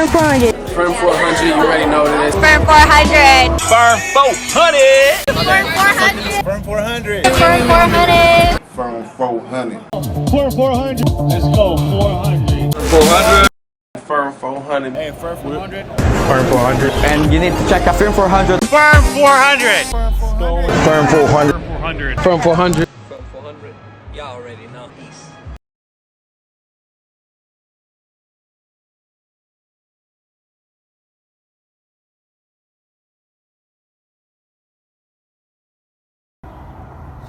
Firm 400. Firm 400, you already know what it is. Firm 400. Firm 400. Firm 400. Firm 400. Firm 400. Firm 400. Firm 400. Let's go. 400. 400. Firm 400. Hey, Firm 400. Firm 400. And you need to check a Firm 400. Firm 400. Firm 400. Firm 400. Firm 400. Y'all already know.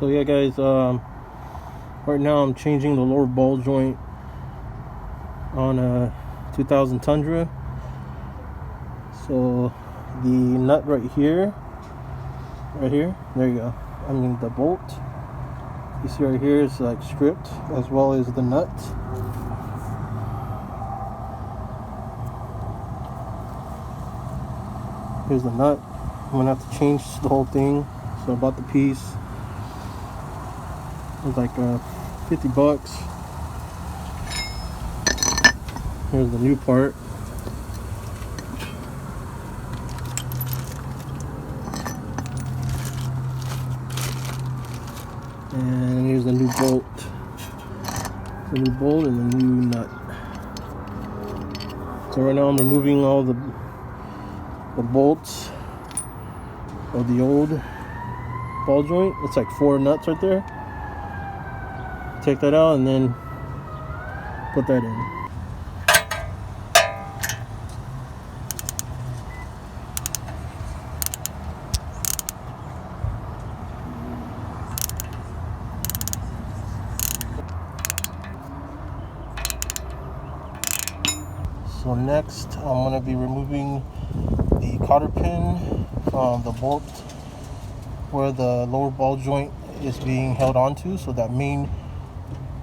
So yeah guys, right now I'm changing the lower ball joint on a 2000 Tundra. So the nut right here, there you go. I mean the bolt, you see right here is like stripped, as well as the nut. Here's the nut. I'm gonna have to change the whole thing. So I bought the piece. It was like $50. Here's the new part. And here's the new bolt. The new bolt and the new nut. So right now I'm removing all the bolts of the old ball joint. It's like 4 nuts right there. Take that out and then put that in. So next I'm going to be removing the cotter pin from the bolt where the lower ball joint is being held onto. So that main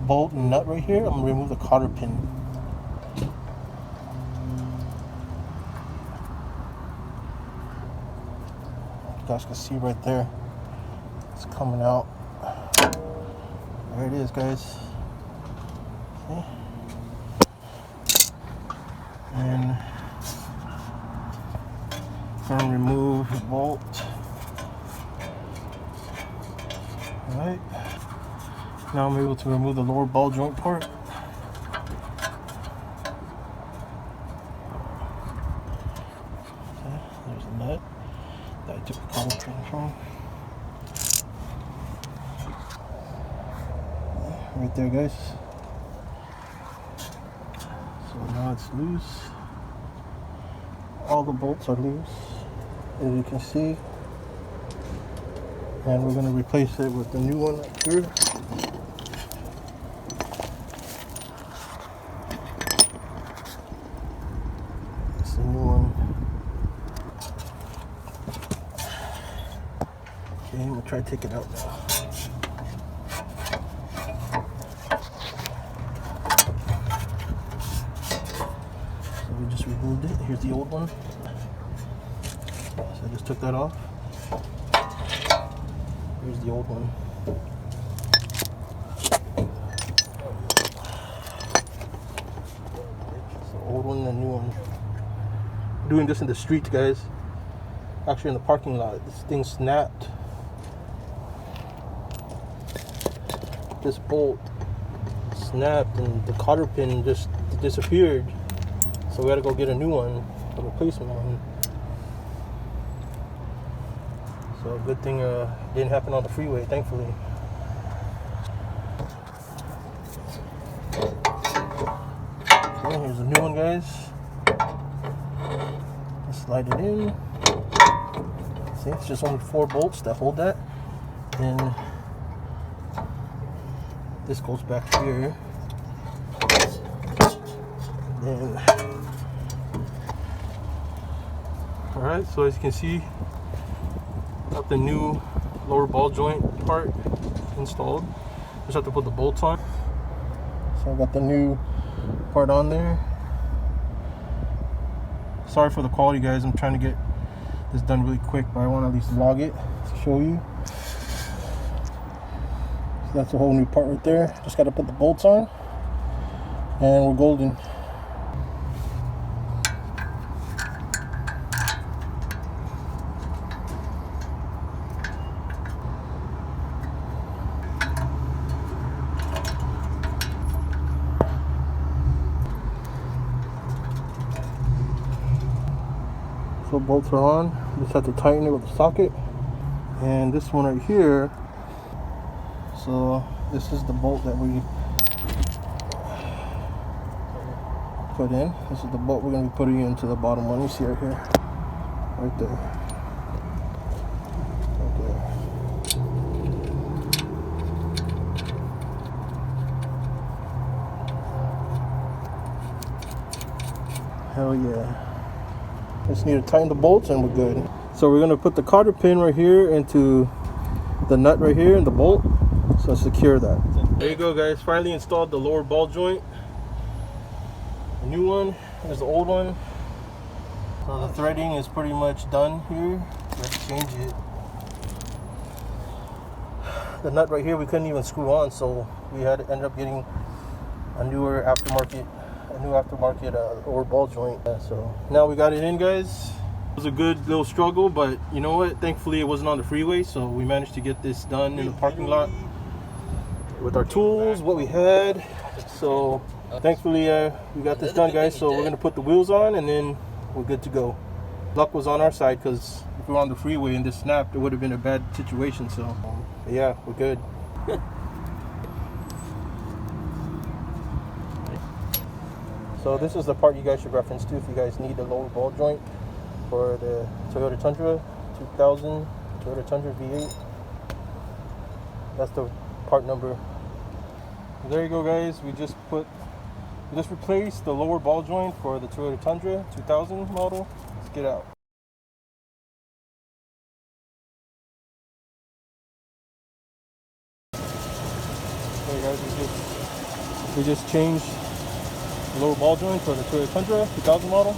bolt and nut right here, I'm going to remove the cotter pin. You guys can see right there, it's coming out. There it is, guys. Okay. And remove the bolt. Alright. Now I'm able to remove the lower ball joint part. Okay, there's the nut that I took the cotter pin from. Right there, guys. So now it's loose. All the bolts are loose, as you can see. And we're going to replace it with the new one right here. It's the new one. Okay, I'm going to try to take it out now. So we just removed it. Here's the old one. So I just took that off. Here's the old one. It's the old one and the new one. I'm doing this in the streets, guys. Actually in the parking lot. This thing snapped. This bolt snapped and the cotter pin just disappeared. So we had to go get a new one, a replacement one. So good thing it didn't happen on the freeway, thankfully. Okay, here's a new one, guys. Let's slide it in. See, it's just only 4 bolts that hold that. And this goes back here. And then, alright, so as you can see, got the new lower ball joint part installed. Just have to put the bolts on. So I got the new part on there. Sorry for the quality, guys. I'm trying to get this done really quick, but I want to at least vlog it to show you. So that's a whole new part right there. Just got to put the bolts on and we're golden. So bolts are on. Just have to tighten it with the socket. And this one right here, so this is the bolt that we put in. This is the bolt we're going to be putting into the bottom one. You see right here, right there, right there. Hell yeah. Just need to tighten the bolts and we're good. So we're going to put the cotter pin right here into the nut right here in the bolt, so secure that. There you go, guys. Finally installed the lower ball joint. The new one. There's the old one. So the threading is pretty much done here. Let's change it. The nut right here we couldn't even screw on, so we had to end up getting a new aftermarket lower ball joint. So now we got it in, guys. It was a good little struggle, but you know what? Thankfully it wasn't on the freeway, so we managed to get this done in the parking lot with our tools, what we had. So thankfully we got this done, guys. So we're gonna put the wheels on and then we're good to go. Luck was on our side, because if we were on the freeway and this snapped, it would have been a bad situation. So yeah, we're good. So this is the part you guys should reference to if you guys need a lower ball joint for the Toyota Tundra 2000, Toyota Tundra V8. That's the part number. There you go, guys. We just replaced the lower ball joint for the Toyota Tundra 2000 model. Let's get out. Okay, guys, we just changed the lower ball joint for the Toyota Tundra 2000 model.